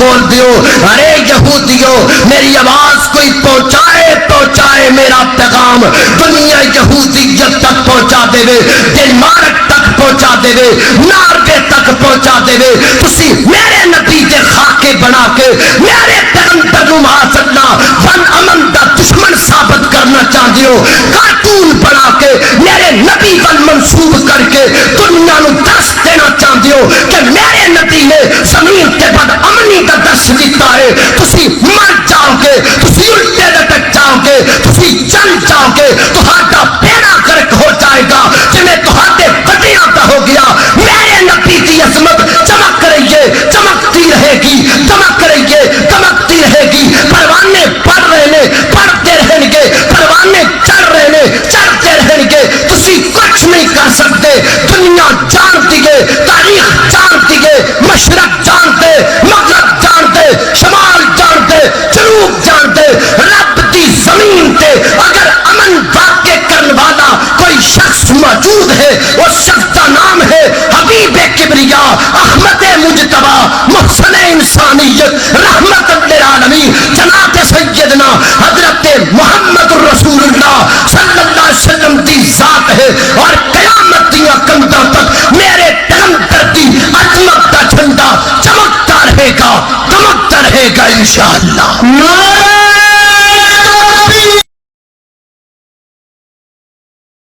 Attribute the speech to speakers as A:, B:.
A: بول دیو، ارے یہودیو میری آواز کوئی پہنچائے میرا پیغام، دنیا یہودیت تک پہنچا دے، ڈنمارک تک پہنچا دے، ناروے تک پہنچا دے، تسی میرے نبی دے خاکے بنا کے میرے پیغمبر نو معاذ اللہ فن امن دا دشمن ثابت کرنا چاہتے ہو، کارٹون بنا کے میرے نبی ول منسوب کر کے دنیا نو درس دینا چاہتے ہو کہ میرے نبی نے زمین کے بعد امنی کا درس دیتا ہے، تسی مر جاؤ گے، تسی الٹے لٹک جاؤ گے، تسی چل جاؤ گے، تہاڈا بیڑا غرق ہو جائے گا جویں تہاڈے بڑیاں دا ہو گیا۔ میرے نبی دی عظمت چمک رہی ہے، چمکتی رہے گی، چمک رہی ہے، چمکتی رہے گی، پروانے پڑھ رہے نے، پڑھتے رہیں گے، پروانے چڑھ رہے نے، چڑھتے رہیں گے، تسی کچھ نہیں کر سکتے۔ دنیا جانتی ہے، تاریخ جانتی ہے، مشرق جانتے، مغرب جانتے، شمال جانتے، جنوب جانتے، رب دی زمین تے اگر امن واقع کرنے والا کوئی شخص موجود ہے، اس شخص کا نام ہے حبیب کبریا، احمد مجتبی، محسن انسانیت، رحمت للعالمین، جناب سیدنا حضرت محمد رسول اللہ صلی اللہ علیہ وسلم دی ذات ہے، اور قیامت دیاں کنداں تک میرے پیغمبر دی عظمت کا جھنڈا چمکتا رہے گا، چمکتا رہے گا انشاءاللہ۔